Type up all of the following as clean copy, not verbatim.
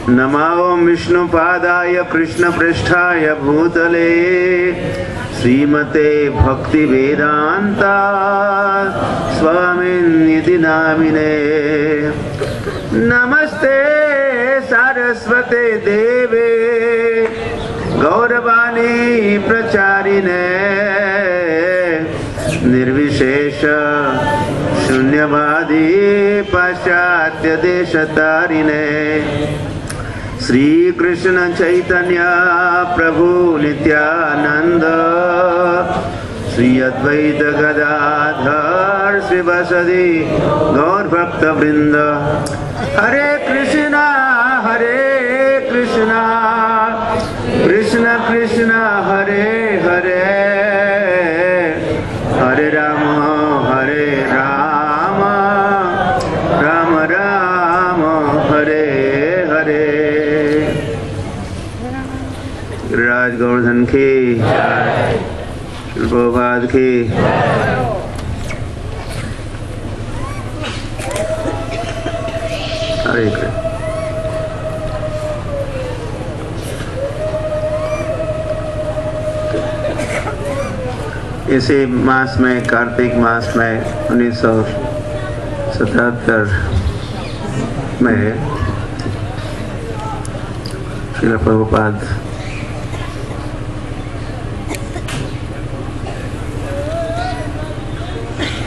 नमो विष्णुपादाय कृष्णपृष्ठाय भूतले श्रीमते भक्तिवेदान्ता स्वामिन्निति नामिने। नमस्ते सारस्वते देवे गौरवाणी प्रचारिणे निर्विशेष शून्यवादी पाश्चात्य देशतारिणे। श्री कृष्ण चैतन्य प्रभु नित्यानंद श्री अद्वैत गदाधर श्रीवासदि गौर भक्त वृंद। हरे कृष्णा कृष्ण कृष्ण हरे हरे हरे राम राम राम हरे हरे। गिरिराज गोवर्धन की प्रभुपाद की हरे कृष्ण। इसी मास में, कार्तिक मास में 1977 में श्रील प्रभुपाद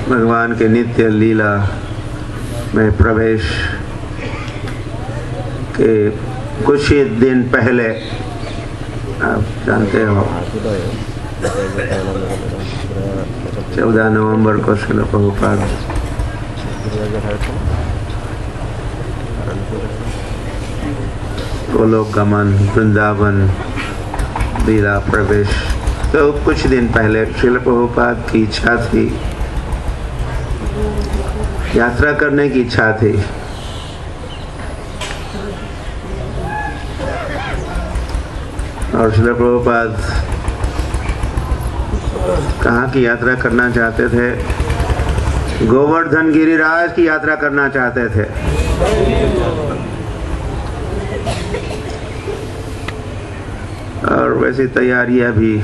भगवान के नित्य लीला में प्रवेश के कुछ ही दिन पहले, आप जानते हो 14 नवंबर को श्रील प्रभुपाद गोलोक गमन वृंदावन लीला प्रवेश, तो कुछ दिन पहले श्रील प्रभुपाद की इच्छा थी, यात्रा करने की इच्छा थी। और श्रील प्रभुपाद कहाँ की यात्रा करना चाहते थे? गोवर्धन गिरिराज की यात्रा करना चाहते थे। और वैसी तैयारियां भी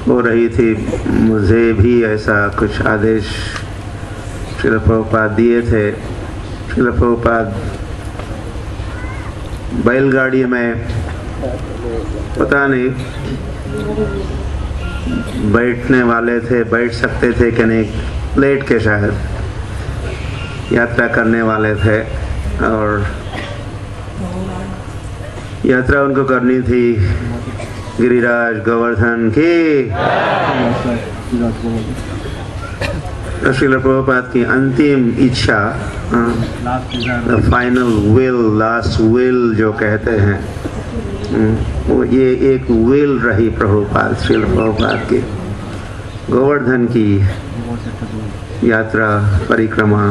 हो रही थी। मुझे भी ऐसा कुछ आदेश श्रील प्रभुपाद दिए थे। श्रील प्रभुपाद बैलगाड़ी में पता नहीं बैठने वाले थे, बैठ सकते थे कि नहीं, लेट के शायद यात्रा करने वाले थे। और यात्रा उनको करनी थी गिरिराज गोवर्धन की। श्रील प्रभुपाद की अंतिम इच्छा, फाइनल विल, लास्ट विल जो कहते हैं, वो ये एक विल रही प्रभुपाद, श्रील प्रभुपाद की गोवर्धन की यात्रा परिक्रमा।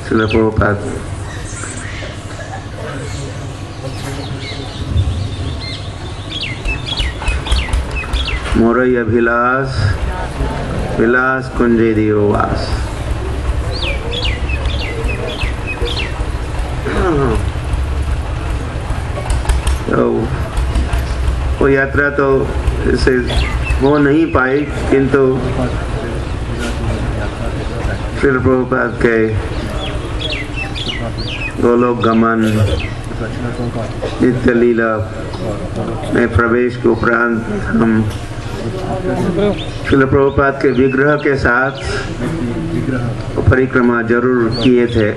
श्रील प्रभुपाद मोरई अभिलाष विलास कुंजे दियोवास। तो वो यात्रा तो इसे हो नहीं पाई, किंतु श्रील प्रभुपाद के गोलोक गमन नित्य लीला में प्रवेश के उपरांत हम श्रील प्रभुपाद के विग्रह के साथ परिक्रमा जरूर किए थे।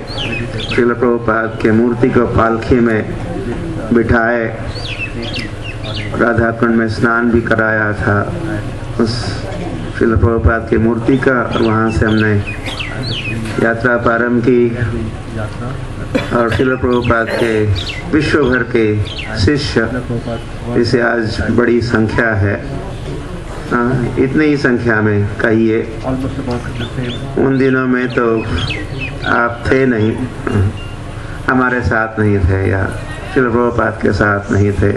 श्रील प्रभुपाद के मूर्ति को पालकी में बिठाए, राधा कुंड में स्नान भी कराया था उस श्रील प्रभुपाद की मूर्ति का। और वहाँ से हमने यात्रा प्रारंभ की और श्रील प्रभुपाद के विश्व भर के शिष्य, जिसे आज बड़ी संख्या है, इतनी ही संख्या में कहिए, उन दिनों में तो आप थे नहीं, हमारे साथ नहीं थे या श्रील प्रभुपाद के साथ नहीं थे।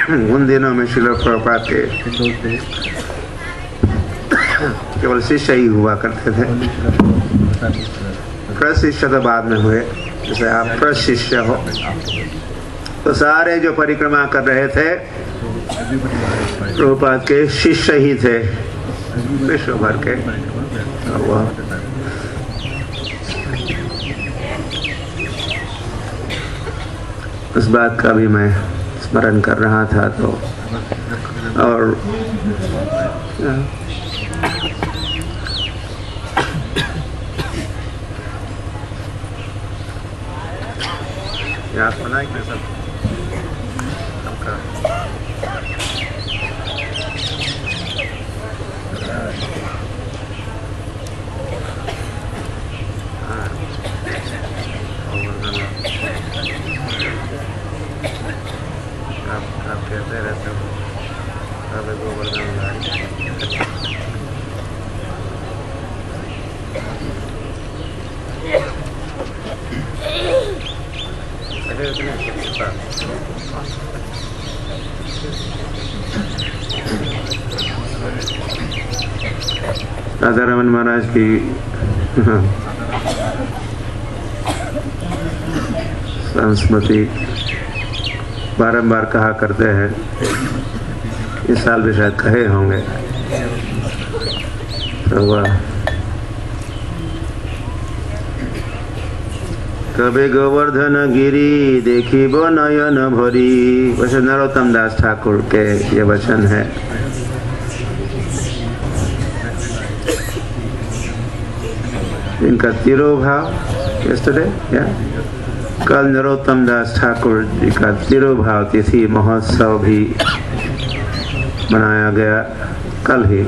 उन दिनों में श्रील प्रभुपाद के केवल शिष्य ही हुआ करते थे। प्रशिष्य तो बाद में हुए, जैसे आप प्रशिष्य हो। तो सारे जो परिक्रमा कर रहे थे प्रभुपाद के शिष्य ही थे विश्व भर के। उस बात का भी मैं स्मरण कर रहा था। तो और याद बनाए कि सब आपका आप कहते रहते हो गोवर्धन राधा रमन महाराज की संस्मृति बारंबार कहा करते हैं, इस साल भी शायद कहे होंगे। तो वह कबे गोवर्धन गिरी देखी बो नयन भरी, वैसे नरोत्तम दास ठाकुर के ये वचन है। इनका तिरुभाव yesterday, कल नरोत्तम दास ठाकुर जी का तिरुभाव तिथि महोत्सव भी मनाया गया कल ही।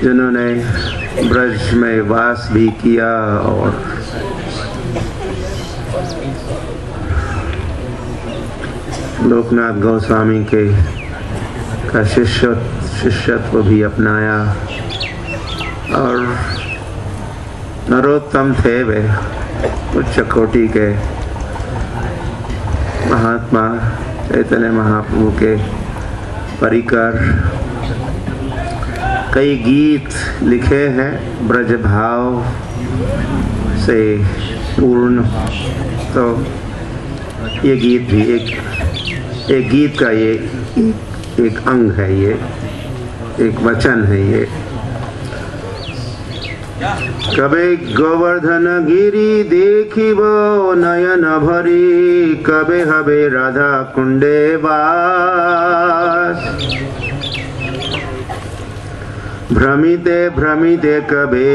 जिन्होंने ब्रज में वास भी किया और लोकनाथ गोस्वामी के का शिष्यत्व भी अपनाया। और नरोत्तम थे वे उच्च कोटि के महात्मा, चैतन्य महाप्रभु के परिकर। कई गीत लिखे हैं ब्रज भाव से पूर्ण। तो ये गीत भी एक गीत का ये एक अंग है, ये एक वचन है। ये कबे गोवर्धन गिरी देखिबो नयन भरी, कबे हबे राधा कुंडे वास। भ्रमिते भ्रमिते कबे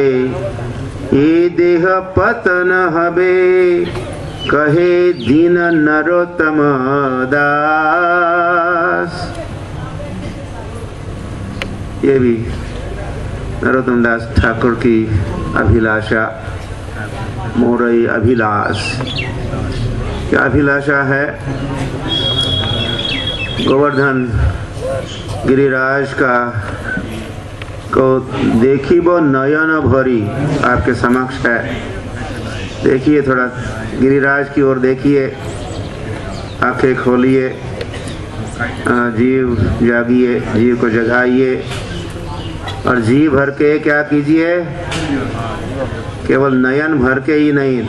ये देह पतन हबे, कहे दीन नरोत्तम दास। ये भी नरोत्तम दास ठाकुर की अभिलाषा, मोरई अभिलाष। क्या अभिलाषा है? गोवर्धन गिरिराज का को देखी वो नयन भरी आपके समक्ष है। देखिए, थोड़ा गिरिराज की ओर देखिए, आंखें खोलिए, जीव जागिए, जीव को जगाइए और जी भर के क्या कीजिए? केवल नयन भर के ही नहीं,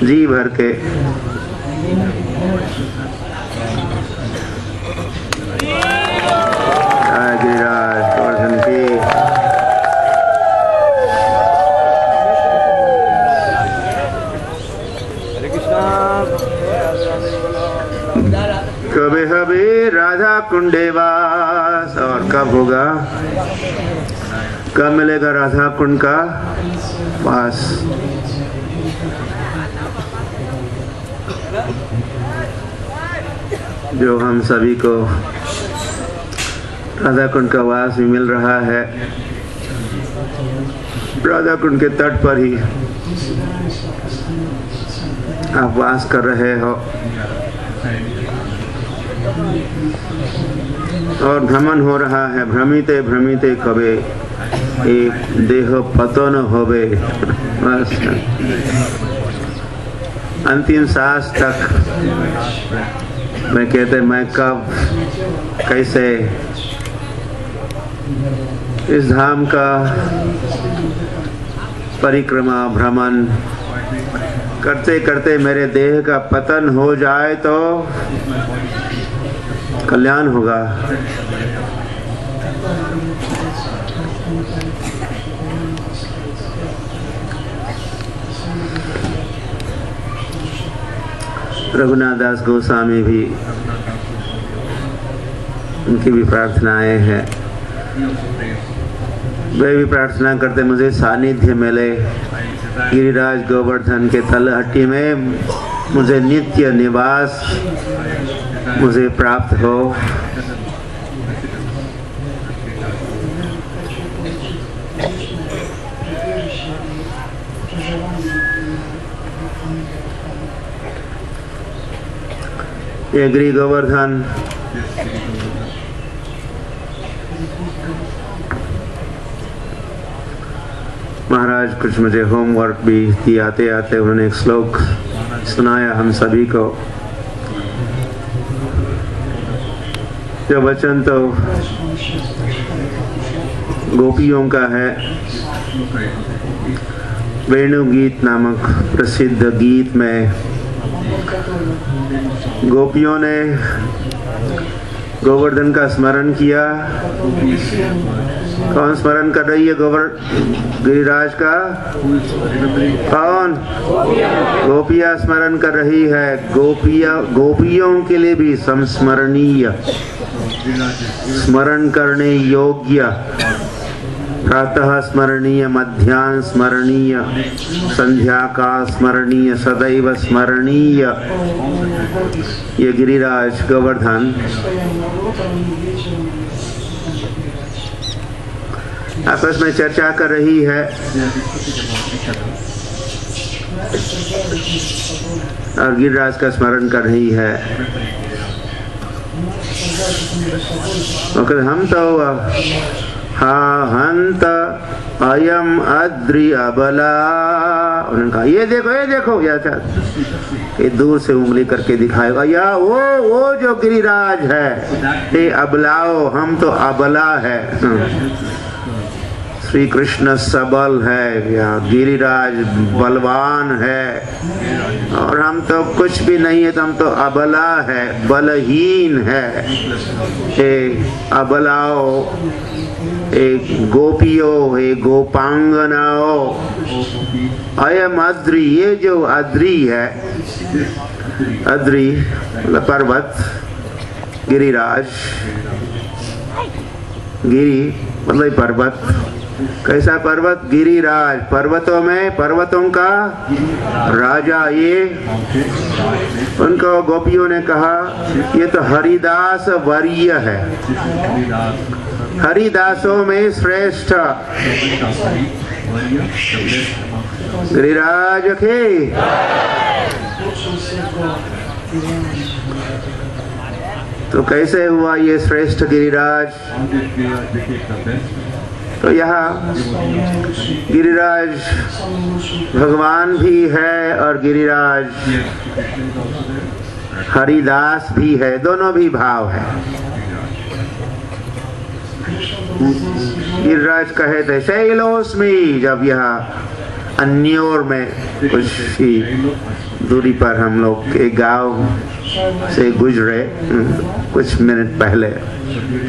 जी भर के। गिरिराज गोवर्धन की। कबे हबे राधा कुंडेवास। और कब होगा, कब मिलेगा राधा कुंड का वास? जो हम सभी को राधा कुंड का वास भी मिल रहा है। राधा कुंड के तट पर ही आप वास कर रहे हो और भ्रमण हो रहा है। भ्रमिते भ्रमिते कबे एक देह पतन होवे। बस अंतिम सांस तक मैं कहते मैं कब कैसे इस धाम का परिक्रमा भ्रमण करते करते मेरे देह का पतन हो जाए तो कल्याण होगा। रघुनाथ दास गोस्वामी भी, उनकी भी प्रार्थनाएं हैं। वे भी प्रार्थना करते मुझे सानिध्य मिले, गिरिराज गोवर्धन के तलहटी में मुझे नित्य निवास मुझे प्राप्त हो। ये गिरि गोवर्धन महाराज कुछ मुझे होमवर्क भी दिए, आते आते उन्होंने एक श्लोक सुनाया हम सभी को। जो वचन तो गोपियों का है। वेणु गीत नामक प्रसिद्ध गीत में गोपियों ने गोवर्धन का स्मरण किया। कौन स्मरण कर रही है गिरिराज का? कौन? गोपियां स्मरण कर रही है। गोपियों के लिए भी संस्मरणीय, स्मरण करने योग्य, प्रातः स्मरणीय, मध्याह्न स्मरणीय, संध्या का स्मरणीय, सदैव स्मरणीय ये गिरिराज गोवर्धन आपस में चर्चा कर रही है और गिरिराज का स्मरण कर रही है। और हम तो हंत अयम अद्रि अबला, उन्होंने कहा ये देखो या ये दूर से उंगली करके दिखाएगा, या वो जो गिरिराज है ये अबलाओ, हम तो अबला है। श्री कृष्ण सबल है या गिरिराज बलवान है और हम तो कुछ भी नहीं है, तो हम तो अबला है, बलहीन है। अबलाओ, एक गोपियों, एक गोपांगनाओ, अयम अद्रि, ये जो अद्रि है, अद्रि पर्वत, गिरिराज, गिरि मतलब पर्वत। कैसा पर्वत? गिरिराज, पर्वतों में पर्वतों का राजा। ये उनको गोपियों ने कहा ये तो हरिदास वर्य है, हरिदासों में श्रेष्ठ गिरिराज के। तो कैसे हुआ ये श्रेष्ठ गिरिराज? तो यहाँ गिरिराज भगवान भी है और गिरिराज हरिदास भी है, दोनों भी भाव है। गिरिराज कहे थे शैलोस्मि, जब यह अन्योर में कुछ ही दूरी पर हम लोग एक गांव से गुजरे कुछ मिनट पहले,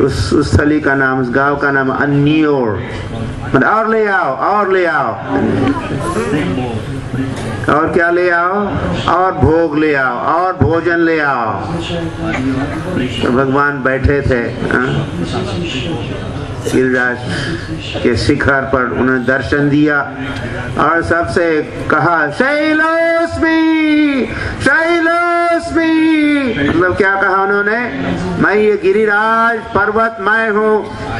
उस स्थली का नाम, उस गांव का नाम अन्योर, और ले आओ, और ले आओ, और क्या ले आओ? और भोग ले आओ, और भोजन ले आओ। तो भगवान बैठे थे गिरिराज के शिखर पर, उन्हें दर्शन दिया और सबसे कहा शैलोस्मि, शैलोस्मि। मतलब क्या कहा उन्होंने? मैं ये गिरिराज पर्वत मैं हूँ।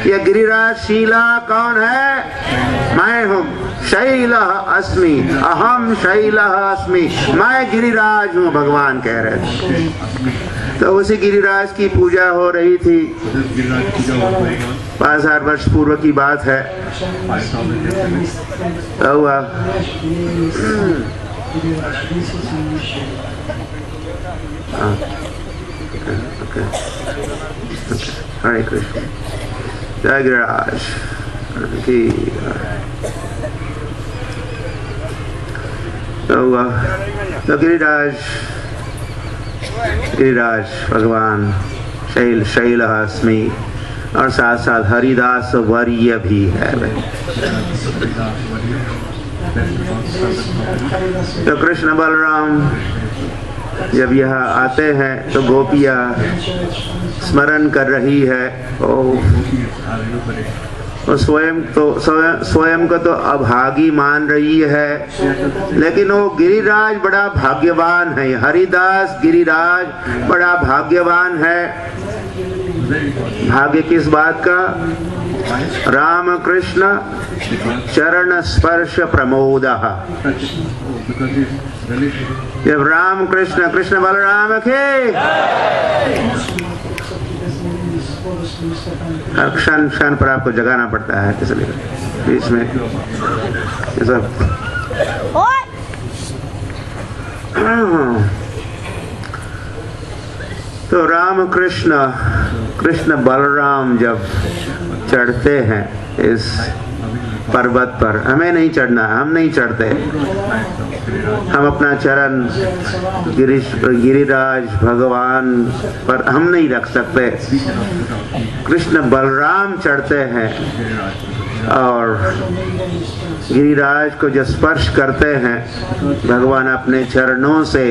ये गिरिराज शीला कौन है? मैं हूँ। शैल अस्मि, अहम शैल अस्मि, मैं गिरिराज हूँ, भगवान कह रहे थे। तो उसी गिरिराज की पूजा हो रही थी। 5000 वर्ष पूर्व की बात है। हुआ Okay. Hare Krishna. Jai Giriraj. तो गिरिराज भगवान शैलहस्मी और साथ साथ हरिदास वर्य भी है। तो कृष्ण बलराम जब यहाँ आते हैं तो गोपियाँ स्मरण कर रही है वो स्वयं को तो अभागी मान रही है, लेकिन वो गिरिराज बड़ा भाग्यवान है। हरिदास गिरिराज बड़ा भाग्यवान है। भाग्य किस बात का? राम कृष्ण चरण स्पर्श प्रमोद। जब राम कृष्ण कृष्ण बलराम के हर क्षण क्षण पर आपको जगाना पड़ता है, इसलिए बीच में ये सब। तो राम कृष्ण कृष्ण बलराम जब चढ़ते हैं इस पर्वत पर, हमें नहीं चढ़ना, हम नहीं चढ़ते। हम अपना चरण गिरिराज भगवान पर हम नहीं रख सकते। कृष्ण बलराम चढ़ते हैं और गिरिराज को जो स्पर्श करते हैं भगवान अपने चरणों से,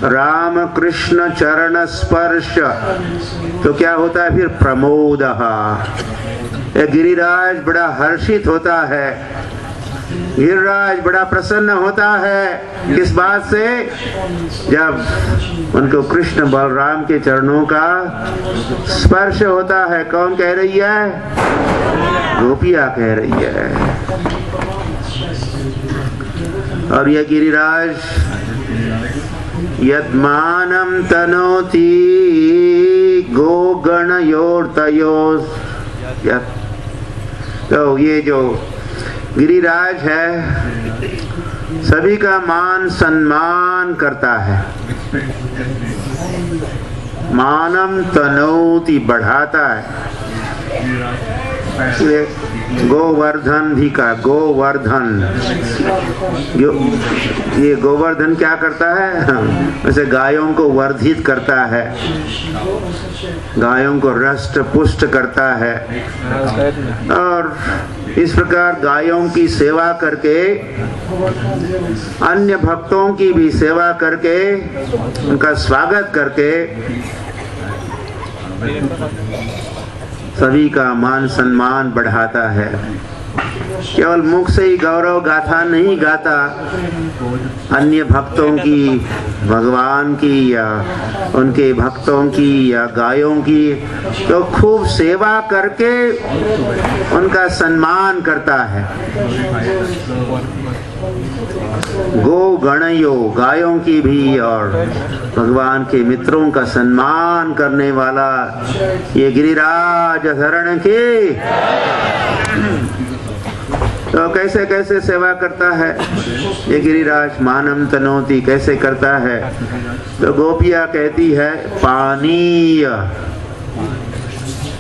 राम कृष्ण चरण स्पर्श, तो क्या होता है फिर? प्रमोद। गिरिराज बड़ा हर्षित होता है, गिरिराज बड़ा प्रसन्न होता है। किस बात से? जब उनको कृष्ण बलराम के चरणों का स्पर्श होता है। कौन कह रही है? गोपियाँ कह रही है। और यह गिरिराज यद्मानं तनोति गोगणयोर्तयोः। तो ये जो गिरिराज है सभी का मान सम्मान करता है। मानम तनोति बढ़ाता है। गोवर्धन भी का गोवर्धन, ये गोवर्धन क्या करता है? वैसे गायों को वर्धित करता है, गायों को रष्ट पुष्ट करता है। और इस प्रकार गायों की सेवा करके, अन्य भक्तों की भी सेवा करके, उनका स्वागत करके सभी का मान सम्मान बढ़ाता है। केवल मुख से ही गौरव गाथा नहीं गाता, अन्य भक्तों की, भगवान की या उनके भक्तों की या गायों की तो खूब सेवा करके उनका सम्मान करता है। गो गणयो, गायों की भी और भगवान के मित्रों का सम्मान करने वाला ये गिरिराज धरण के। तो कैसे कैसे सेवा करता है ये गिरिराज? मानम तनोति कैसे करता है? तो गोपियाँ कहती है पानीय।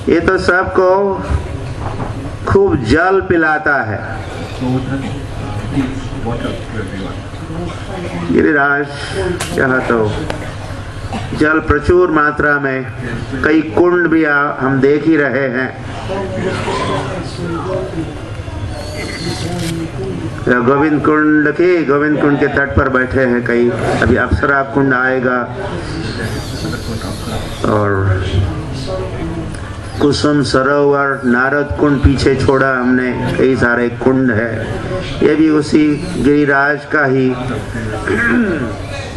ये तो सबको खूब जल पिलाता है। गिरिराज यह तो जल प्रचुर मात्रा में, कई कुंड भी हम देख ही रहे हैं। गोविंद कुंड के तट पर बैठे हैं कई, अभी अप्सरा कुंड आएगा और कुसुम सरोवर, नारद कुंड पीछे छोड़ा हमने, कई सारे कुंड है। ये भी उसी गिरिराज का ही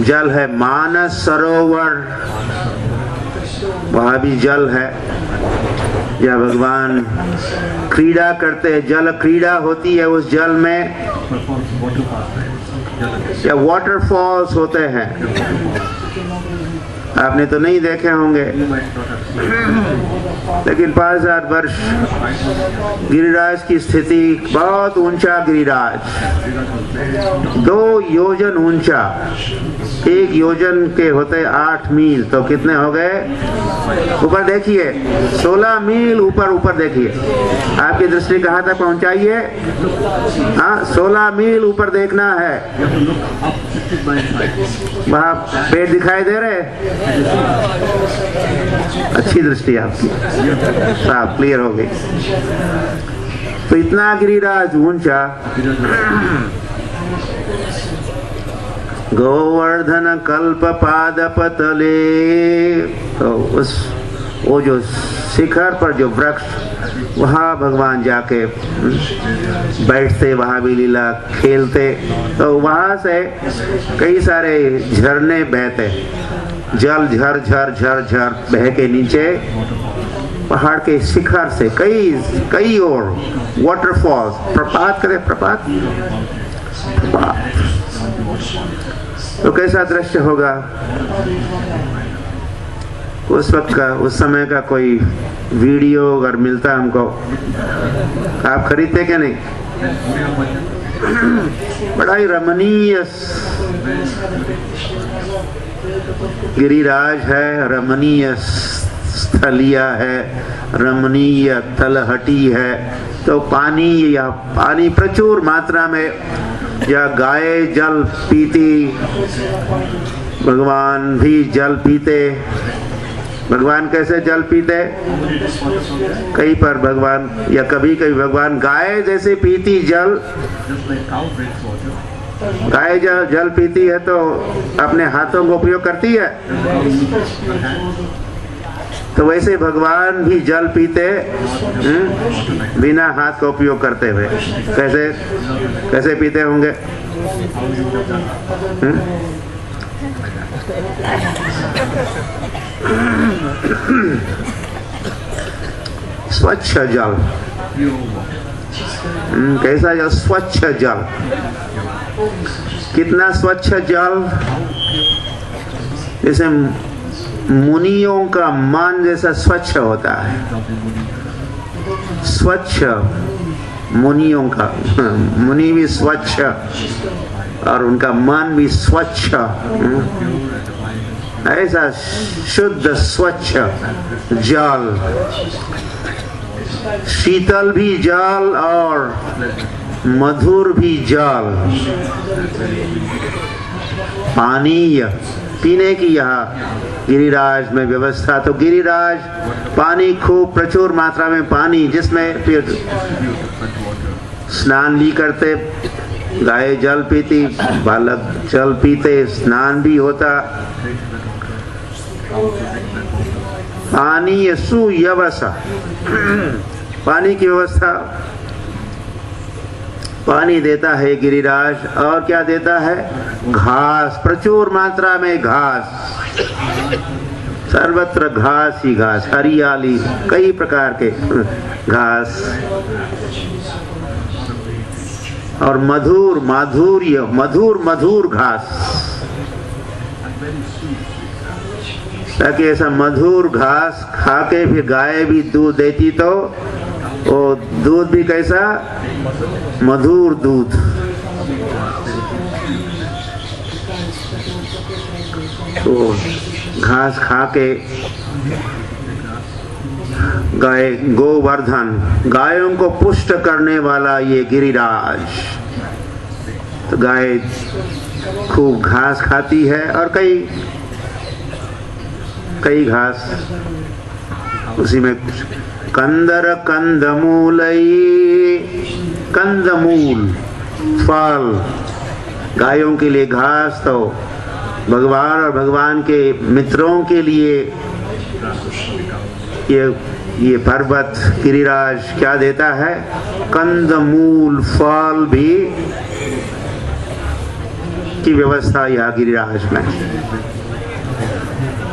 जल है। मानस सरोवर, वहाँ भी जल है। या भगवान क्रीड़ा करते हैं, जल क्रीड़ा होती है उस जल में। या वाटरफॉल्स होते हैं, आपने तो नहीं देखे होंगे, लेकिन 5000 वर्ष गिरिराज की स्थिति, बहुत ऊंचा गिरिराज, 2 योजन ऊंचा, 1 योजन के होते 8 मील, तो कितने हो गए? ऊपर देखिए, 16 मील ऊपर देखिए, आपकी दृष्टि कहाँ तक पहुंचाइए? हाँ, 16 मील ऊपर देखना है। वहाँ पेड़ दिखाई दे रहे? अच्छी दृष्टि आपकी, साफ क्लियर हो गई। तो इतना गिरिराज ऊंचा, गोवर्धन कल्प पाद पतले, तो वो जो शिखर पर जो वृक्ष, वहाँ भगवान जाके बैठते, वहाँ भी लीला खेलते, तो वहाँ से कई सारे झरने बहते, जल झर झर झर झर बह के नीचे पहाड़ के शिखर से कई और वाटरफॉल्स, प्रपात करे, प्रपात, तो कैसा दृश्य होगा उस वक्त का, उस समय का? कोई वीडियो अगर मिलता हमको, आप खरीदते क्या? नहीं। बड़ा ही रमणीय गिरिराज है, रमणीय स्थलिया है, रमणीय तलहटी है। तो पानी प्रचुर मात्रा में, या गाय जल पीती, भगवान भी जल पीते। भगवान कैसे जल पीते? कहीं पर भगवान, या कभी भगवान गाय जैसे पीती जल, गाय जल पीती है तो अपने हाथों का उपयोग करती है, तो वैसे भगवान भी जल पीते बिना हाथ का उपयोग करते हुए। कैसे पीते होंगे? स्वच्छ जल, कैसा जल? स्वच्छ जल। कितना स्वच्छ जल? जैसे मुनियों का मन जैसा स्वच्छ होता है, स्वच्छ मुनियों का, मुनि भी स्वच्छ और उनका मन भी स्वच्छ, ऐसा शुद्ध स्वच्छ जल, शीतल भी जल और मधुर भी जल, पानी पीने की यहाँ गिरिराज में व्यवस्था। तो गिरिराज पानी खूब प्रचुर मात्रा में पानी, जिसमें फिर स्नान भी करते, गाय जल पीती, बालक जल पीते, स्नान भी होता। पानी सुव्यवस्था, पानी की व्यवस्था, पानी देता है गिरिराज। और क्या देता है? घास, प्रचुर मात्रा में घास, सर्वत्र घास ही घास, हरियाली, कई प्रकार के घास, और मधुर मधुर घास, ताकि ऐसा मधुर घास खा के फिर गाय भी दूध देती, तो वो दूध भी कैसा? मधुर दूध। तो घास खा के गाय, गोवर्धन, गायों को पुष्ट करने वाला ये गिरिराज। तो गाय खूब घास खाती है, और कई घास उसी में, कंदर कंदमूल, कंदमूल फल, गायों के लिए घास। तो भगवान और भगवान के मित्रों के लिए ये पर्वत गिरिराज क्या देता है? कंदमूल फल भी की व्यवस्था यह गिरिराज में।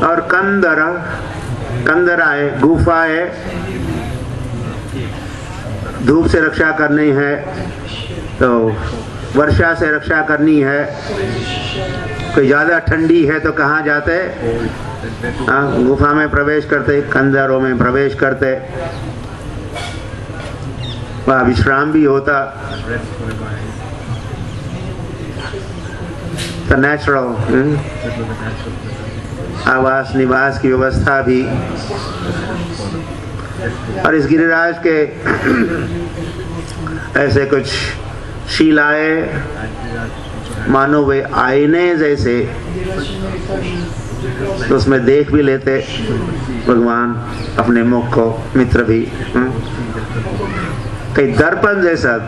और कंदरा है, गुफा है, धूप से रक्षा करनी है, तो वर्षा से रक्षा करनी है, कोई ज़्यादा ठंडी है तो कहाँ जाते? गुफा में प्रवेश करते, खंडहरों में प्रवेश करते, वहाँ विश्राम भी होता। तो नेचुरल आवास निवास की व्यवस्था भी। और इस गिरिराज के ऐसे कुछ शिलाएं मानो वे आईने जैसे, तो उसमें देख भी लेते भगवान अपने मुख को, मित्र भी। कई दर्पण जैसा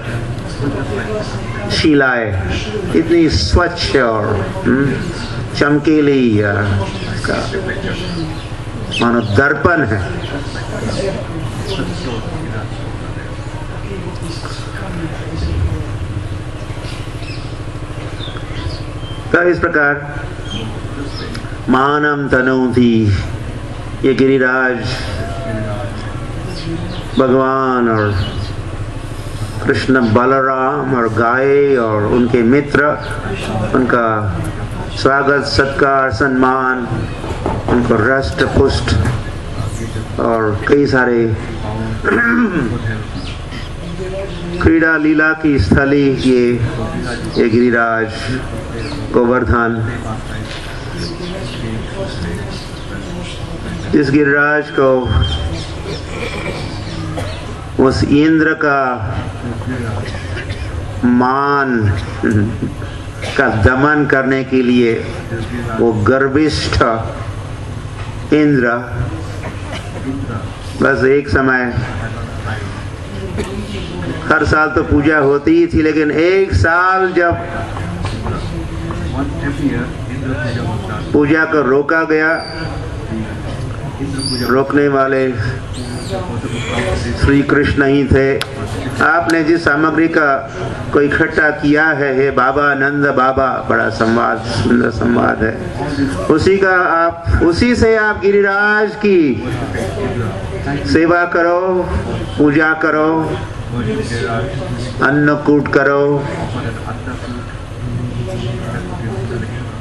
शिलाएं, इतनी स्वच्छ और चमकीली, मानो दर्पण है। तो इस प्रकार मानम तनोति, ये गिरिराज भगवान और कृष्ण बलराम और गाय और उनके मित्र, उनका स्वागत सत्कार सम्मान, उनको रष्ट पुष्ट और कई सारे क्रीड़ा लीला की स्थली ये गिरिराज गोवर्धन। इस गिरिराज को उस इंद्र का मान का दमन करने के लिए वो गर्विष्ठ इंद्र, बस एक समय, हर साल तो पूजा होती ही थी, लेकिन एक साल जब पूजा को रोका गया, रोकने वाले श्री कृष्ण ही थे। आपने जिस सामग्री का कोई इकट्ठा किया है, हे बाबा नंद बाबा, बड़ा संवाद, सुंदर संवाद है, उसी से आप गिरिराज की सेवा करो, पूजा करो, अन्नकूट करो।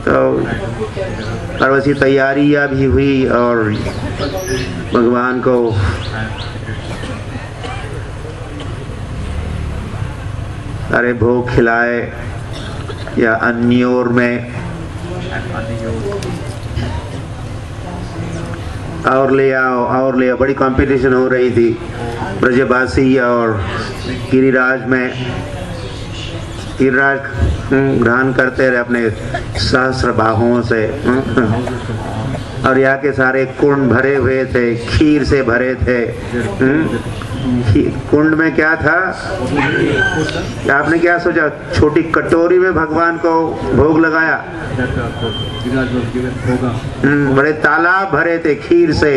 तो और वैसी तैयारियां भी हुई और भगवान को सारे भोग खिलाए, या अन्योर में और ले आओ, बड़ी कंपटीशन हो रही थी ब्रजवासी और गिरिराज में। गिरिराज ग्रहण करते रहे अपने सहस्र बाहों से, और यहाँ के सारे कुंड भरे हुए थे, खीर से भरे थे। कुंड में क्या था? आपने क्या सोचा? छोटी कटोरी में भगवान को भोग लगाया। बड़े तालाब भरे थे खीर से,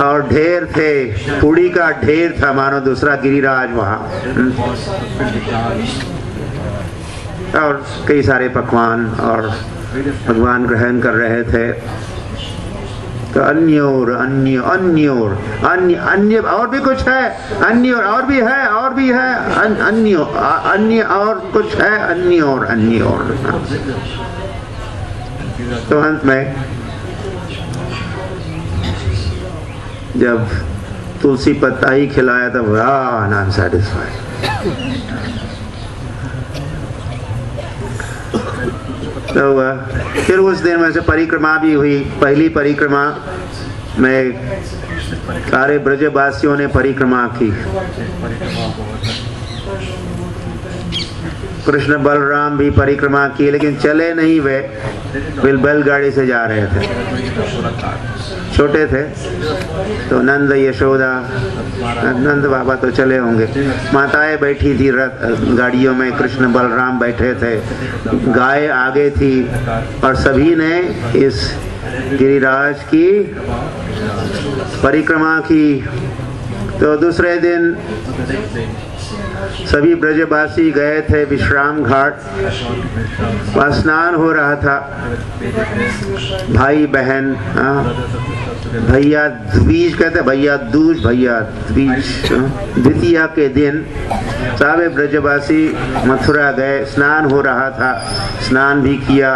और ढेर थे, पूड़ी का ढेर था, मानो दूसरा गिरिराज वहाँ। और कई सारे पकवान और भगवान ग्रहण कर रहे थे। तो अन्य और भी कुछ है, अन्य और भी है, अन्य और कुछ है, अन्य और। तो अंत में जब तुलसी पत्ता ही खिलाया तब नॉन सेटिस्फाइड। तो फिर उस दिन में से परिक्रमा भी हुई। पहली परिक्रमा में सारे ब्रजवासियों ने परिक्रमा की। कृष्ण बलराम भी परिक्रमा की, लेकिन चले नहीं, वे बैलगाड़ी से जा रहे थे, छोटे थे। तो नंद यशोदा, नंद बाबा तो चले होंगे, माताएं बैठी थी गाड़ियों में, कृष्ण बलराम बैठे थे, गाय आगे थी, और सभी ने इस गिरिराज की परिक्रमा की। तो दूसरे दिन सभी ब्रजवासी गए थे विश्राम घाट, वहाँ स्नान हो रहा था। भाई बहन, भैया द्विज कहते, भैया दूज, भैया द्विज, द्वितीया के दिन सारे ब्रजवासी मथुरा गए, स्नान हो रहा था, स्नान भी किया।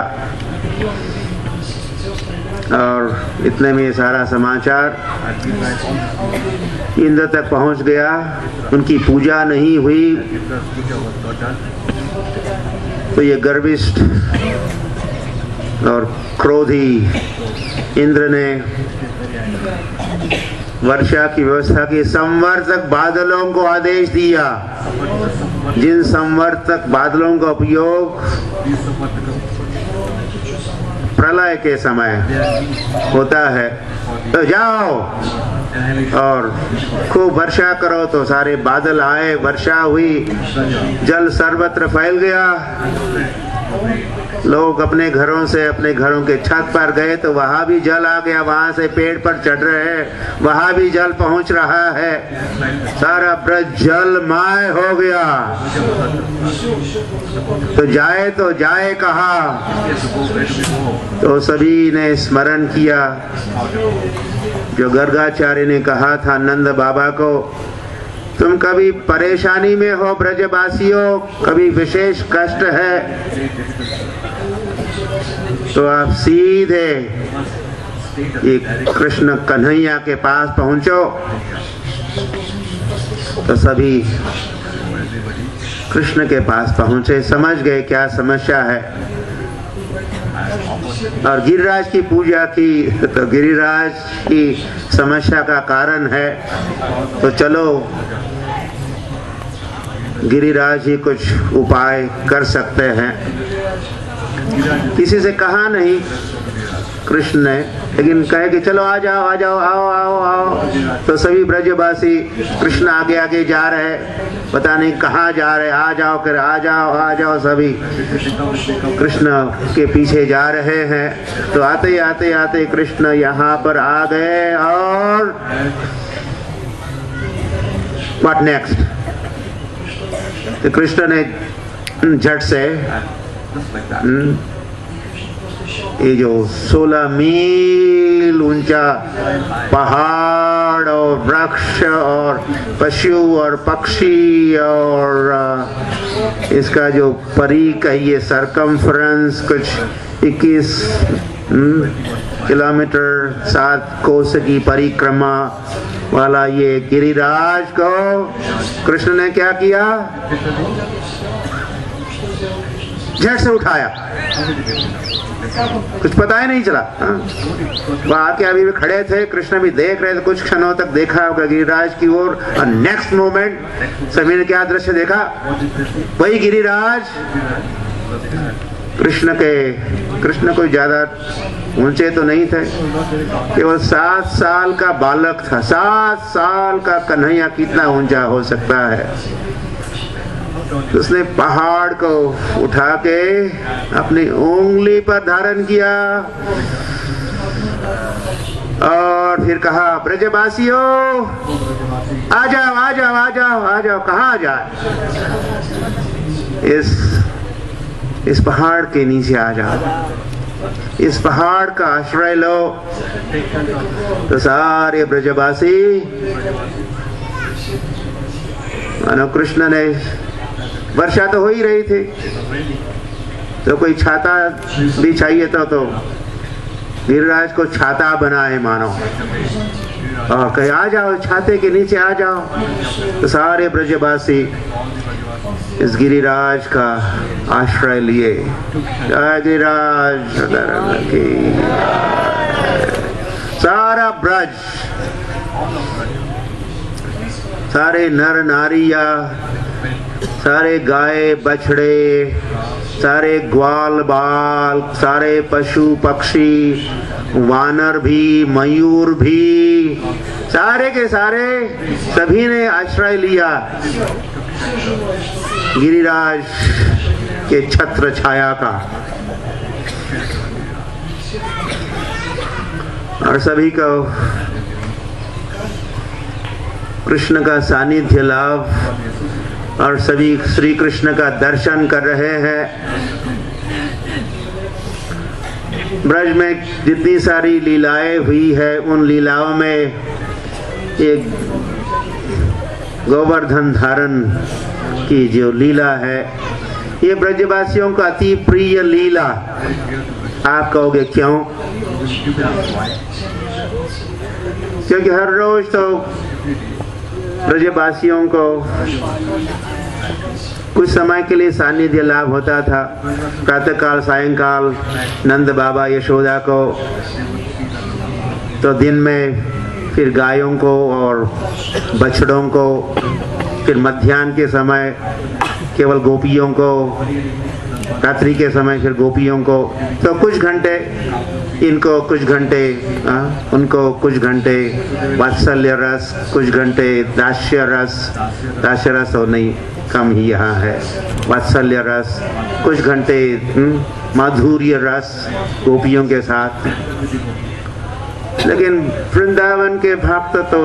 और इतने में सारा समाचार इंद्र तक पहुंच गया। उनकी पूजा नहीं हुई तो ये गर्विष्ठ और क्रोधी इंद्र ने वर्षा की व्यवस्था की। संवर्तक बादलों को आदेश दिया, जिन संवर्तक बादलों का उपयोग प्रलय के समय होता है, तो जाओ और खूब वर्षा करो। तो सारे बादल आए, वर्षा हुई, जल सर्वत्र फैल गया। लोग अपने घरों से अपने घरों के छत पर गए तो वहां भी जल आ गया, वहां से पेड़ पर चढ़ रहे हैं, वहां भी जल पहुंच रहा है, सारा ब्रज जलमय हो गया। तो जाए कहा। तो सभी ने स्मरण किया जो गर्गाचार्य ने कहा था नंद बाबा को, तुम कभी परेशानी में हो ब्रजवासियों, कभी विशेष कष्ट है, तो आप सीधे ये कृष्ण कन्हैया के पास पहुंचो। तो सभी कृष्ण के पास पहुंचे, समझ गए क्या समस्या है और गिरिराज की पूजा की। तो गिरिराज की समस्या का कारण है, तो चलो गिरिराज ही कुछ उपाय कर सकते हैं। किसी से कहा नहीं कृष्ण ने, लेकिन कहे कि चलो आ जाओ, आ जाओ, आओ आओ आओ। तो सभी ब्रजवासी कृष्ण आगे आगे जा रहे, पता नहीं कहाँ जा रहे, आ जाओ कर, आ जाओ आ जाओ, सभी कृष्ण के पीछे जा रहे हैं। तो आते आते आते कृष्ण यहाँ पर आ गए और व्हाट नेक्स्ट? तो कृष्ण ने झट से ये जो 16 मील ऊंचा पहाड़ और वृक्ष और पशु और पक्षी और इसका जो परिघ है, ये सरकमफ्रेंस कुछ 21 किलोमीटर 7 कोस की परिक्रमा वाला ये गिरिराज को कृष्ण ने क्या किया? झट से उठाया, कुछ पता ही नहीं चला। वहां आके अभी भी खड़े थे, कृष्ण भी देख रहे थे, कुछ क्षणों तक देखा होगा गिरिराज की ओर, और नेक्स्ट मोमेंट सभी ने क्या दृश्य देखा? वही गिरिराज कृष्ण कोई ज्यादा ऊंचे तो नहीं थे, केवल 7 साल का बालक था। 7 साल का कन्हैया कितना ऊंचा हो सकता है? तो उसने पहाड़ को उठा के अपनी उंगली पर धारण किया और फिर कहा, ब्रजवासियों आ जाओ आ जाओ आ जाओ आ जाओ। कहाँ जाए? इस पहाड़ के नीचे आ जाओ, इस पहाड़ का आश्रय लो। तो सारे ब्रजवासी मानो कृष्ण ने, वर्षा तो हो ही रही थी, तो कोई छाता भी चाहिए था, तो गिरिराज को छाता बनाए मानो और कहे आ जाओ, छाते के नीचे आ जाओ। तो सारे ब्रजवासी इस गिरिराज का आश्रय लिए। जय गिरिराज की। सारा ब्रज, सारे नर नारिया, सारे गाय बछड़े, सारे ग्वाल बाल, सारे पशु पक्षी, वानर भी, मयूर भी, सारे के सारे सभी ने आश्रय लिया गिरिराज के छत्र छाया का। और सभी को कृष्ण का सानिध्य लाभ और सभी श्री कृष्ण का दर्शन कर रहे हैं। ब्रज में जितनी सारी लीलाएं हुई है, उन लीलाओं में एक गोवर्धन धारण की जो लीला है, ये ब्रजवासियों का अति प्रिय लीला। आप कहोगे क्यों? क्योंकि हर रोज तो ब्रजवासियों को कुछ समय के लिए सानिध्य लाभ होता था। प्रातःकाल सायंकाल नंद बाबा यशोदा को, तो दिन में फिर गायों को और बछड़ों को, फिर मध्याह्न के समय केवल गोपियों को, रात्रि के समय फिर गोपियों को। तो कुछ घंटे इनको, कुछ घंटे उनको, कुछ घंटे वात्सल्य रस, कुछ घंटे दास्य रस। दास्य रस तो नहीं, कम ही यहाँ है। वात्सल्य रस, कुछ घंटे माधुर्य रस गोपियों के साथ। लेकिन वृंदावन के भक्त तो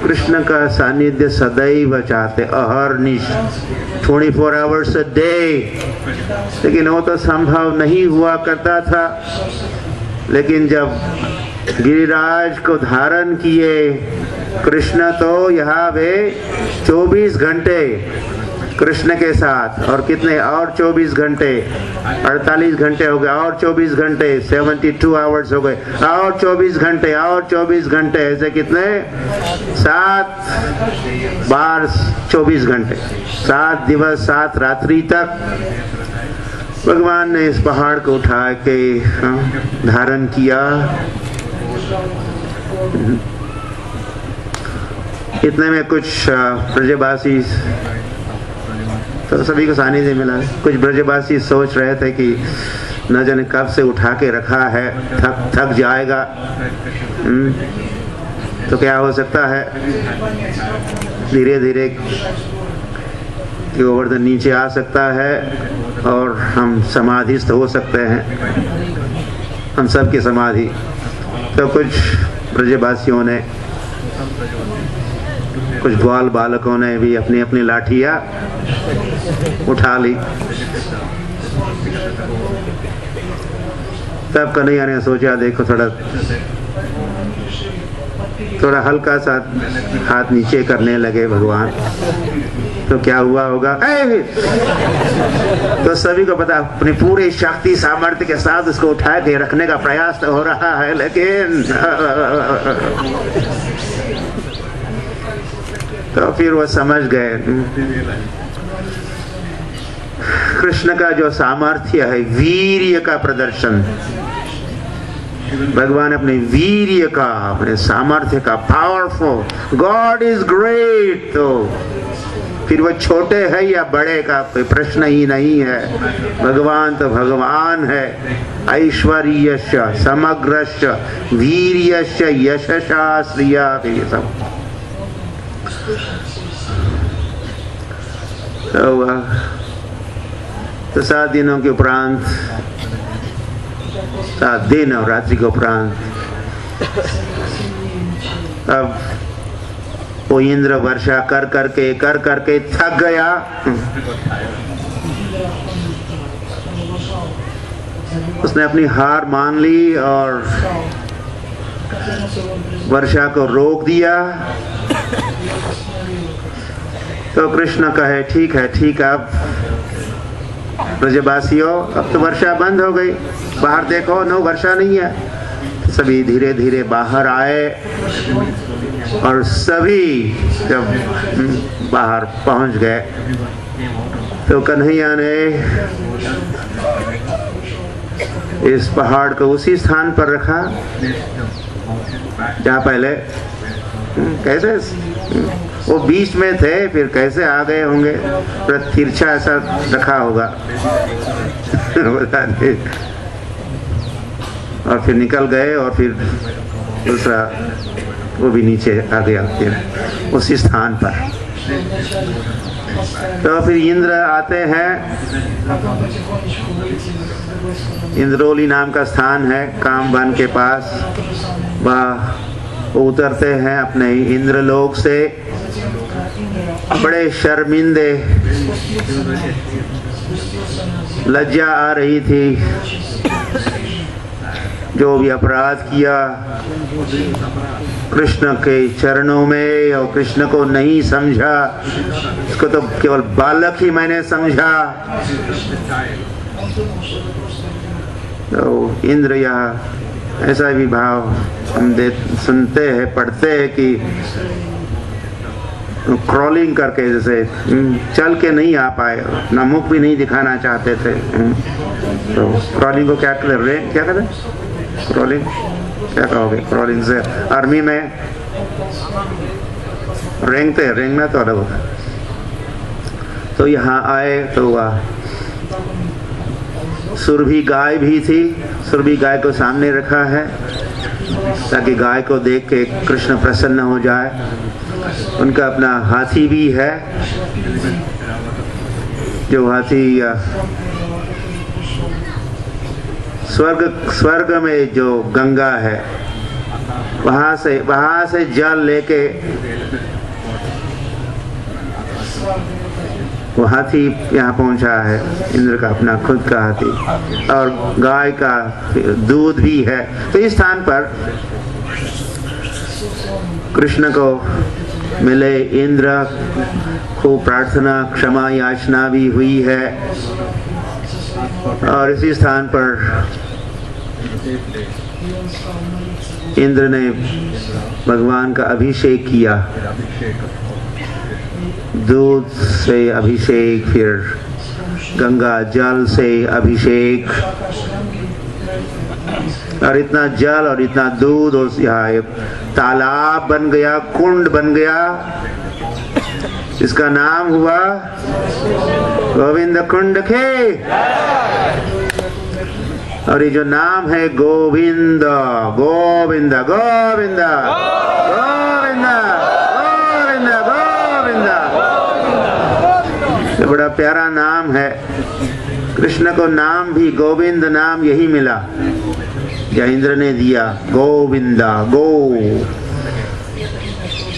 कृष्ण का सानिध्य सदैव चाहते, अहर्निश, 24 आवर्स अ डे। लेकिन वो तो संभव नहीं हुआ करता था। लेकिन जब गिरिराज को धारण किए कृष्ण, तो यहाँ वे 24 घंटे कृष्ण के साथ, और कितने और 24 घंटे, 48 घंटे हो गए, और 24 घंटे 72 आवर्स हो गए, और 24 घंटे, और 24 घंटे, ऐसे कितने 7 बार 24 घंटे, 7 दिवस 7 रात्रि तक भगवान ने इस पहाड़ को उठा के धारण किया। इतने में कुछ ब्रजवासी, तो सभी को सानिध्य मिला। कुछ ब्रजवासी सोच रहे थे कि न जाने कब से उठा के रखा है, थक जाएगा, तो क्या हो सकता है धीरे धीरे गोवर्धन नीचे आ सकता है और हम समाधिस्थ हो सकते हैं, हम सब की समाधि। तो कुछ ब्रजवासियों ने, कुछ ग्वाल बालकों ने भी अपनी अपनी लाठियां उठा ली। तब कन्हैया ने सोचा, देखो थोड़ा हल्का सा हाथ नीचे करने लगे भगवान, तो क्या हुआ होगा। तो सभी को पता, अपनी पूरी शक्ति सामर्थ्य के साथ उसको उठा के रखने का प्रयास तो हो रहा है, लेकिन तो फिर वो समझ गए कृष्ण का जो सामर्थ्य है, वीर्य का प्रदर्शन, भगवान अपने वीर्य का, अपने सामर्थ्य का, पावरफुल, गॉड इज ग्रेट। तो फिर वो छोटे है या बड़े का कोई प्रश्न ही नहीं है, भगवान तो भगवान है। ऐश्वर्यस्य समग्रस्य वीर्यस्य यशसा श्रिया, ये सब। तो 7 दिनों के उपरांत, 7 दिन और रात्रि के उपरांत, अब वो इंद्र वर्षा कर करके थक गया। उसने अपनी हार मान ली और वर्षा को रोक दिया। तो कृष्ण कहे, ठीक है, अब ब्रजवासियों, अब तो वर्षा बंद हो गई, बाहर देखो, नो वर्षा नहीं है। सभी धीरे धीरे बाहर आए और सभी जब बाहर पहुंच गए तो कन्हैया ने इस पहाड़ को उसी स्थान पर रखा जहाँ पहले, कैसे वो बीच में थे, फिर कैसे आ गए होंगे, तिरछा ऐसा रखा होगा और फिर निकल गए और फिर दूसरा वो भी नीचे आ गया फिर उसी स्थान पर। तो फिर इंद्र आते हैं, इंद्रोली नाम का स्थान है कामवन के पास, वह उतरते हैं अपने इंद्रलोक से बड़े शर्मिंदे, लज्जा आ रही थी। जो भी अपराध किया कृष्ण के चरणों में, और कृष्ण को नहीं समझा, उसको तो केवल बालक ही मैंने समझा। तो इंद्र यह ऐसा भी भाव हम सुनते हैं, पढ़ते हैं कि क्रॉलिंग करके, जैसे चल के नहीं आ पाए, अपना मुख भी नहीं दिखाना चाहते थे। तो क्रॉलिंग को क्या कहते हैं? क्या कहते हैं क्रॉलिंग? क्या कहोगे क्रॉलिंग से? आर्मी में रेंगते, रेंगना तो अलग होता। तो यहाँ आए तो वह सुरभि गाय भी थी। सुरभि गाय को सामने रखा है ताकि गाय को देख के कृष्ण प्रसन्न हो जाए। उनका अपना हाथी भी है, जो हाथी स्वर्ग में जो गंगा है वहां से जल लेके वो हाथी यहाँ पहुंचा है। इंद्र का अपना खुद का हाथी, और गाय का दूध भी है। तो इस स्थान पर कृष्ण को मिले इंद्र को प्रार्थना, क्षमा याचना भी हुई है। और इसी स्थान पर इंद्र ने भगवान का अभिषेक किया, दूध से अभिषेक, फिर गंगा जल से अभिषेक, और इतना जल और इतना दूध, और यहाँ एक तालाब बन गया, कुंड बन गया, इसका नाम हुआ गोविंद कुंड के। और ये जो नाम है गोविंद, गोविंद गोविंद गोविंद गोविंद गोविंद, ये बड़ा प्यारा नाम है। कृष्ण को नाम भी गोविंद नाम यही मिला, या इंद्र ने दिया। गोविंदा, गो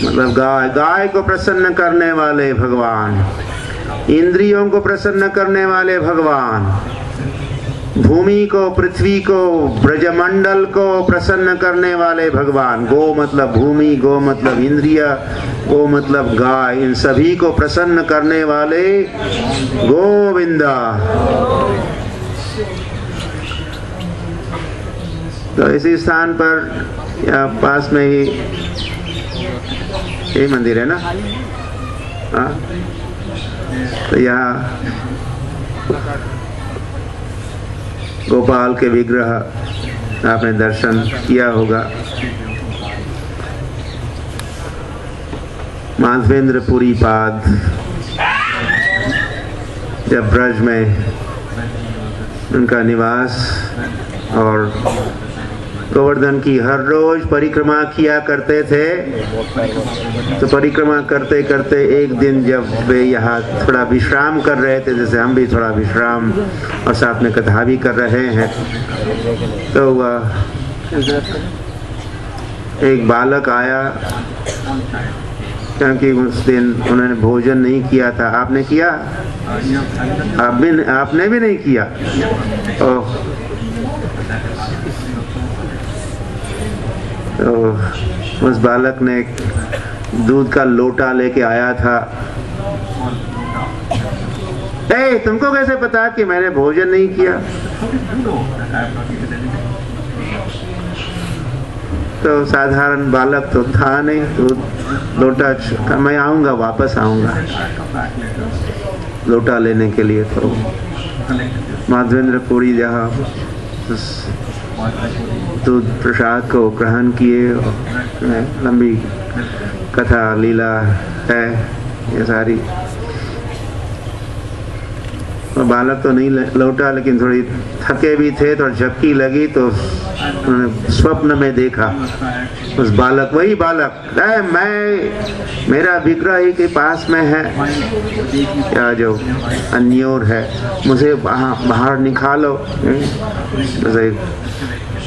मतलब गाय, गाय को प्रसन्न करने वाले भगवान, इंद्रियों को प्रसन्न करने वाले भगवान, भूमि को, पृथ्वी को, ब्रजमंडल को प्रसन्न करने वाले भगवान। गो मतलब भूमि, गो मतलब इंद्रिय, गो मतलब गाय, इन सभी को प्रसन्न करने वाले गोविंदा। तो इसी स्थान पर या पास में ही ये मंदिर है ना, हाँ, तो यहाँ गोपाल के विग्रह आपने दर्शन किया होगा। माधवेंद्रपुरी पाद जब ब्रज में उनका निवास, और गोवर्धन की हर रोज परिक्रमा किया करते थे। तो परिक्रमा करते करते एक दिन जब वे यहाँ थोड़ा विश्राम कर रहे थे, जैसे हम भी थोड़ा विश्राम और साथ में कथा भी कर रहे हैं, तो एक बालक आया, क्योंकि उस दिन उन्होंने भोजन नहीं किया था। आपने किया? आपने भी नहीं किया। तो उस बालक ने दूध का लोटा लेके आया था। ए, तुमको कैसे पता कि मैंने भोजन नहीं किया? तो साधारण बालक तो था नहीं, तो लोटा, मैं आऊंगा, वापस आऊंगा लोटा लेने के लिए। तो माधवेंद्रपुरी जहाँ दूध प्रसाद को ग्रहण किए, लंबी कथा लीला है ये सारी। और बालक तो नहीं लौटा, लेकिन थोड़ी थके भी थे, तो झपकी लगी, तो उन्होंने स्वप्न में देखा उस बालक, वही बालक, मैं, मेरा विग्रह ही के पास में है, या जो अन्योर है, मुझे बाहर निकालो।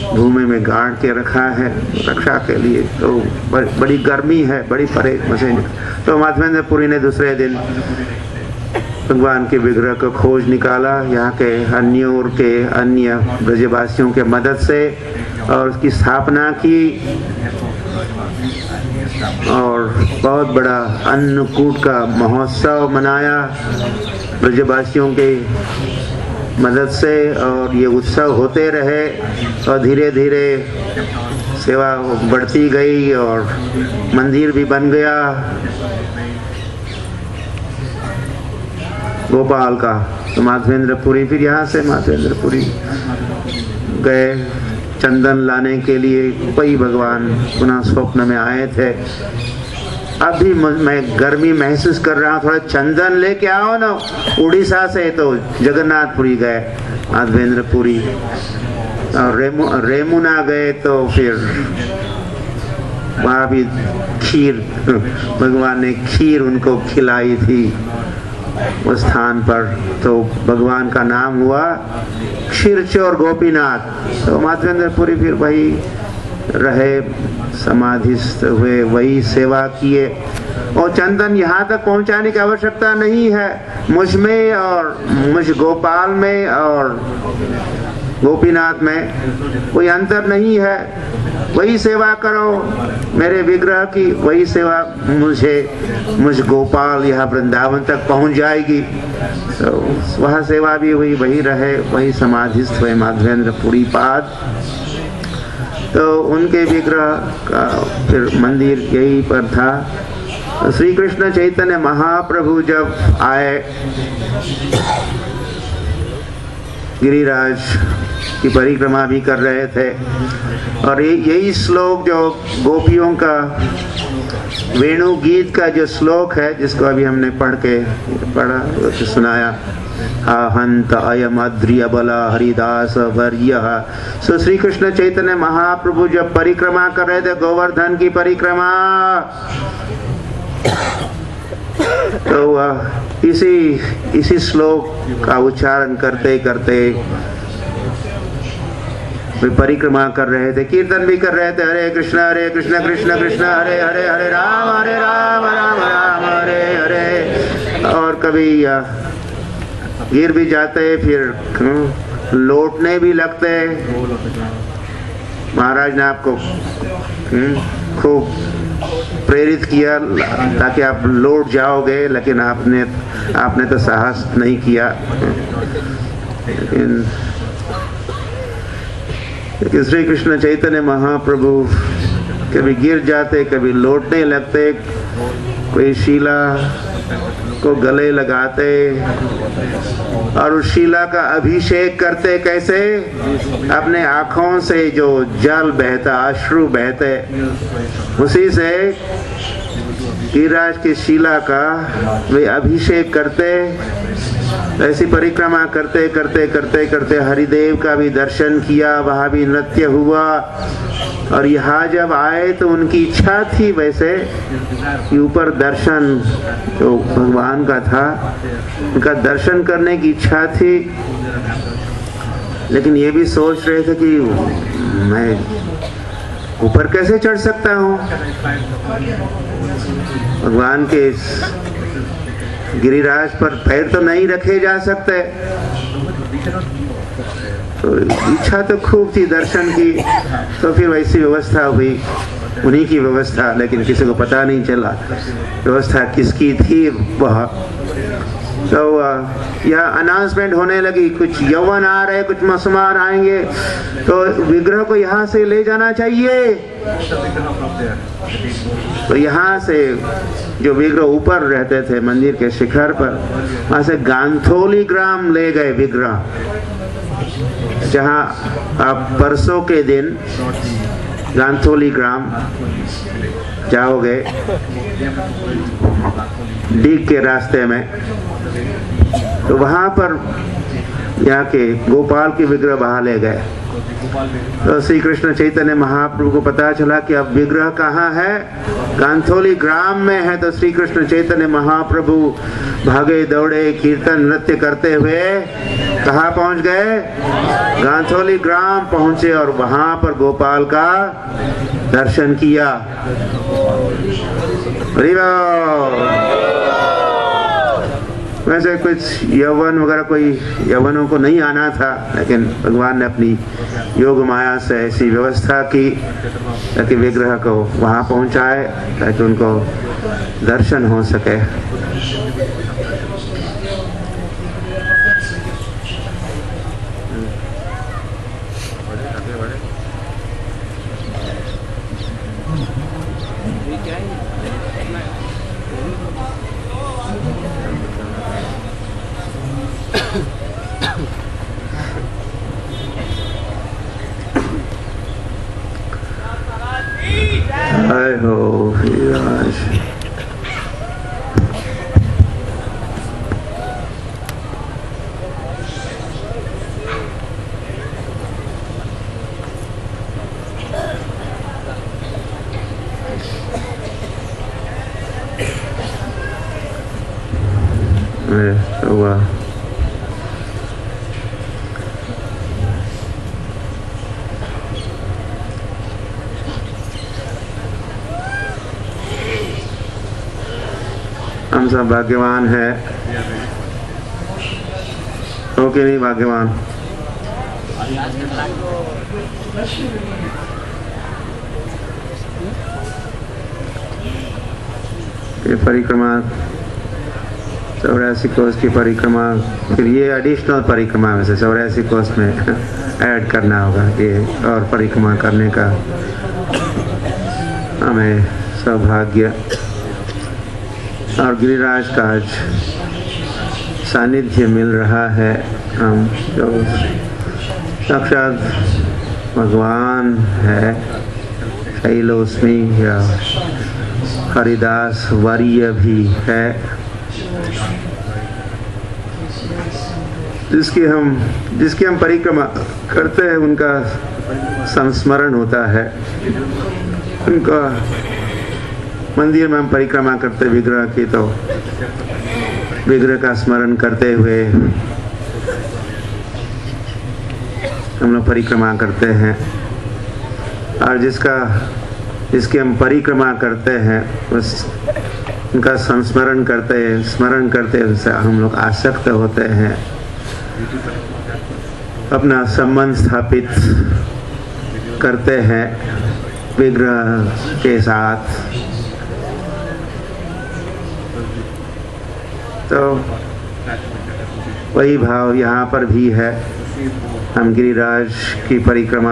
भूमि में गाड़ के रखा है रक्षा के लिए। तो बड़ी गर्मी है, बड़ी परेशानी। तो माधवेंद्रपुरी ने दूसरे दिन भगवान के विग्रह को खोज निकाला, यहाँ के अन्योर के अन्य ब्रजवासियों के मदद से, और उसकी स्थापना की और बहुत बड़ा अन्नकूट का महोत्सव मनाया ब्रजवासियों के मदद से। और ये उत्सव होते रहे और धीरे धीरे सेवा बढ़ती गई और मंदिर भी बन गया गोपाल का। तो माधवेंद्रपुरी, फिर यहाँ से माधवेंद्रपुरी गए चंदन लाने के लिए। वही भगवान पुनः स्वप्न में आए थे, अभी मैं गर्मी महसूस कर रहा हूँ, थोड़ा चंदन लेके आओ ना उड़ीसा से। तो जगन्नाथपुरी गए माधवेंद्रपुरी, और रेमुना गए तो फिर वहाँ भी खीर, भगवान ने खीर उनको खिलाई थी उस स्थान पर। तो भगवान का नाम हुआ क्षीरचोर गोपीनाथ। तो माधवेंद्रपुरी फिर वही रहे, समाधिस्थ हुए, वही सेवा किए। और चंदन यहाँ तक पहुँचाने की आवश्यकता नहीं है, मुझ में और मुझ गोपाल में और गोपीनाथ में कोई अंतर नहीं है। वही सेवा करो मेरे विग्रह की, वही सेवा मुझ गोपाल यहाँ वृंदावन तक पहुँच जाएगी। तो वह सेवा भी हुई, वही रहे, वही समाधिस्थ हुए माधवेंद्रपुरी पाद। तो उनके विग्रह का फिर मंदिर यही पर था। तो श्री कृष्ण चैतन्य महाप्रभु जब आए, गिरिराज की परिक्रमा भी कर रहे थे, और यही श्लोक जो गोपियों का वेणु गीत का जो श्लोक है, जिसको अभी हमने पढ़ा सुनाया, हंत अयम अद्रिय बला हरिदास वर्य। सो श्री कृष्ण चैतन्य महाप्रभु जब परिक्रमा कर रहे थे, गोवर्धन की परिक्रमा, तो इसी श्लोक का उच्चारण करते करते वे परिक्रमा कर रहे थे, कीर्तन भी कर रहे थे, हरे कृष्ण कृष्ण कृष्ण हरे हरे, हरे राम राम राम हरे हरे। और कभी गिर भी जाते, फिर लौटने भी लगते। महाराज ने आपको खूब प्रेरित किया ताकि आप लौट जाओगे, लेकिन आपने तो साहस नहीं किया। लेकिन श्री कृष्ण चैतन्य महाप्रभु कभी गिर जाते, कभी लौटने लगते, कोई शीला को गले लगाते और उस शीला का अभिषेक करते। कैसे? अपने आँखों से जो जल बहता, अश्रु बहते, उसी से गिरिराज की शीला का वे अभिषेक करते। ऐसी परिक्रमा करते करते करते करते हरिदेव का भी दर्शन किया, वहाँ भी नृत्य हुआ। और यहाँ जब आए तो उनकी इच्छा थी वैसे कि ऊपर दर्शन तो भगवान का था, उनका दर्शन करने की इच्छा थी, लेकिन ये भी सोच रहे थे कि मैं ऊपर कैसे चढ़ सकता हूँ। भगवान के गिरिराज पर पैर तो नहीं रखे जा सकते। तो इच्छा तो खूब थी दर्शन की, तो फिर वैसी व्यवस्था हुई, उन्हीं की व्यवस्था, लेकिन किसी को पता नहीं चला व्यवस्था किसकी थी वह। तो यह अनाउंसमेंट होने लगी, कुछ यौवन आ रहे, कुछ मुसलमान आएंगे, तो विग्रह को यहाँ से ले जाना चाहिए। तो यहाँ से जो विग्रह ऊपर रहते थे मंदिर के शिखर पर, वहाँ से गांथोली ग्राम ले गए विग्रह, जहाँ आप परसों के दिन गांथोली ग्राम जाओगे, डीग के रास्ते में, तो वहाँ पर यहाँ के गोपाल के विग्रह वहाँ ले गए। तो श्री कृष्ण चैतन्य महाप्रभु को पता चला कि अब विग्रह कहाँ है, गांथोली ग्राम में है। तो श्री कृष्ण चैतन्य महाप्रभु भागे दौड़े कीर्तन नृत्य करते हुए कहाँ पहुंच गए? गांथोली ग्राम पहुंचे और वहां पर गोपाल का दर्शन किया। वैसे कुछ यौवन वगैरह कोई यौवनों को नहीं आना था, लेकिन भगवान ने अपनी योग माया से ऐसी व्यवस्था की ताकि विग्रह को वहां पहुंचाए ताकि उनको दर्शन हो सके। जय हो गिरिराज। हुआ हम सब भाग्यवान है, हो कि नहीं भाग्यवान? ये परिक्रमा 84 कोस की परिक्रमा, फिर ये एडिशनल परिक्रमा में से 84 कोस में ऐड करना होगा ये, और परिक्रमा करने का हमें सौभाग्य और गिरिराज का आज सानिध्य मिल रहा है। हम जो साक्षात भगवान है, शैलोस्मी या हरिदास वर्य भी है, जिसकी हम परिक्रमा करते हैं, उनका संस्मरण होता है। उनका मंदिर में हम परिक्रमा करते विग्रह की, तो विग्रह का स्मरण करते हुए हम लोग परिक्रमा करते हैं। और जिसकी हम परिक्रमा करते हैं उस उनका संस्मरण करते हैं, स्मरण करते हैं, उनसे हम लोग आसक्त होते हैं, अपना संबंध स्थापित करते हैं विग्रह के साथ। तो वही भाव यहाँ पर भी है। हम गिरिराज की परिक्रमा